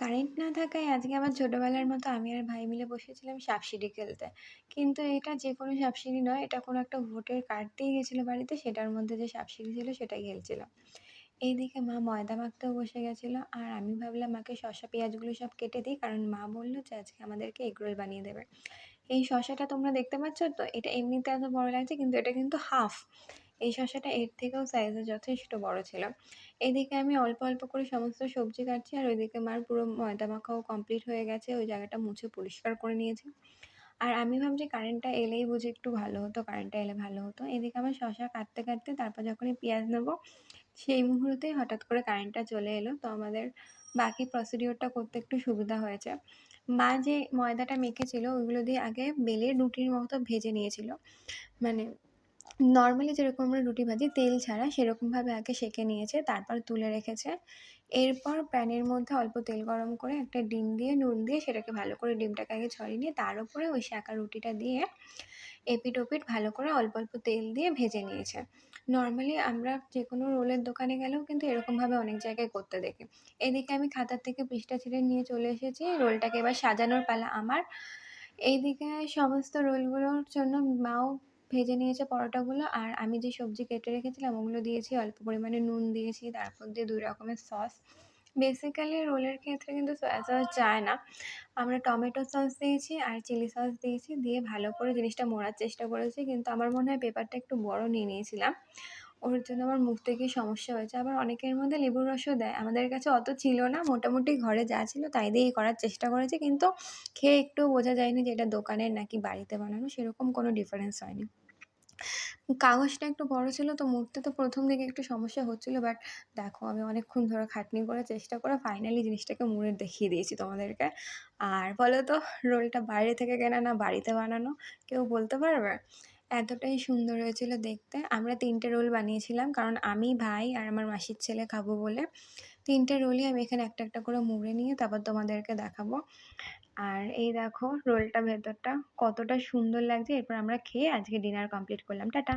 Current না থাকায় আজকে আবার ছোটবেলার মতো আমি আর ভাই মিলে বসেছিলাম সাপসিঁড়ি খেলতে। কিন্তু এটা যেকোনো সাপসিঁড়ি নয়, এটা কোনো একটা ভোটের কার্ড দিয়ে গেছিল বাড়িতে, সেটার মধ্যে যে সাপসিঁড়ি ছিল সেটাই খেলছিলাম। এইদিকে মা ময়দা মাখতেও বসে গেছিল, আর আমি ভাবলাম মাকে শসা পেঁয়াজগুলো সব কেটে দিই, কারণ মা বলল যে আজকে আমাদেরকে এগরোল বানিয়ে দেবে। এই শসাটা তোমরা দেখতে পাচ্ছ তো? এটা এমনিতে এত বড় লাগছে, কিন্তু এটা কিন্তু হাফ। এই শসাটা এর থেকেও সাইজে যথেষ্ট বড় ছিল। এদিকে আমি অল্প, অল্প করে সমস্ত সবজি কাটছি, আর ওইদিকে মার পুরো ময়দা মাখাও কমপ্লিট হয়ে গেছে। ওই জায়গাটা মুছে পরিষ্কার করে নিয়েছি। আর আমি ভাবছি কারেন্টটা এলেই বুঝি একটু ভালো হতো, কারেন্টটা এলে ভালো হতো। এদিকে আমার শসা কাটতে, কাটতে তারপর যখনই পেঁয়াজ নেবো, সেই মুহূর্তেই হঠাৎ করে কারেন্টটা চলে এলো। তো আমাদের বাকি প্রসিডিওরটা করতে একটু সুবিধা হয়েছে। মা যে ময়দাটা মেখেছিল ওইগুলো দিয়ে আগে বেলে রুটির মতো ভেজে নিয়েছিল। মানে নরমালি যেরকম আমরা রুটি ভাজি তেল ছাড়া, সেরকমভাবে আগে সেঁকে নিয়েছে, তারপর তুলে রেখেছে। এরপর প্যানের মধ্যে অল্প তেল গরম করে একটা ডিম দিয়ে নুন দিয়ে সেটাকে ভালো করে, ডিমটাকে আগে ছড়িয়ে নিয়ে তার উপরে ওই সেঁকা রুটিটা দিয়ে এপিঠ ওপিঠ ভালো করে অল্প অল্প তেল দিয়ে ভেজে নিয়েছে। নরমালি আমরা যেকোনো রোলের দোকানে গেলেও কিন্তু এরকমভাবে অনেক জায়গায় করতে দেখি। এদিকে আমি খাতার থেকে পৃষ্ঠা ছিঁড়ে নিয়ে চলে এসেছি, রোলটাকে এবার সাজানোর পালা আমার। এইদিকে সমস্ত রোলগুলোর জন্য মাও ভেজে নিয়েছে পরোটাগুলো, আর আমি যে সবজি কেটে রেখেছিলাম ওগুলো দিয়েছি, অল্প পরিমাণে নুন দিয়েছি, তারপর দিয়ে ২ রকমের সস। বেসিক্যালি রোলের ক্ষেত্রে কিন্তু সয়া সস যায় না। আমরা টমেটো সস দিয়েছি আর চিলি সস দিয়েছি, দিয়ে ভালো করে জিনিসটা মোড়ার চেষ্টা করেছি। কিন্তু আমার মনে হয় পেপারটা একটু বড় নিয়ে নিয়েছিলাম। ওর জন্য আমার মুছতে গিয়ে সমস্যা হয়েছে। আবার অনেকের মধ্যে লেবুর রসও দেয়। আমাদের কাছে অত ছিল না। মোটামুটি ঘরে যা ছিল তাই দিয়েই করার চেষ্টা করেছি। কিন্তু খেয়ে একটুও বোঝা যায়নি যে এটা দোকানের নাকি বাড়িতে বানানো, সেরকম কোনো ডিফারেন্স হয়নি। কাগজটা একটু বড় ছিল, তো মুড়তে তো ১ম দিকে একটু সমস্যা হচ্ছিল। বাট দেখো, আমি অনেকক্ষণ ধরে খাটনি করে চেষ্টা করে ফাইনালি জিনিসটাকে মুড়ে দেখিয়ে দিয়েছি তোমাদেরকে। আর বলো তো, রোলটা বাইরে থেকে কেনা না বাড়িতে বানানো, কেউ বলতে পারবে? এতটাই সুন্দর হয়েছিল দেখতে। আমরা ৩ টে রোল বানিয়েছিলাম, কারণ আমি, ভাই আর আমার মাসির ছেলে খাবো বলে। ৩ টে রোলই আমি এখানে একটা, একটা করে মুড়ে নিয়ে তারপর তোমাদেরকে দেখাবো। আর এই দেখো রোলটা ভেতরটা কতটা সুন্দর লাগছে। এরপর আমরা খেয়ে আজকে ডিনার কমপ্লিট করলাম। টাটা।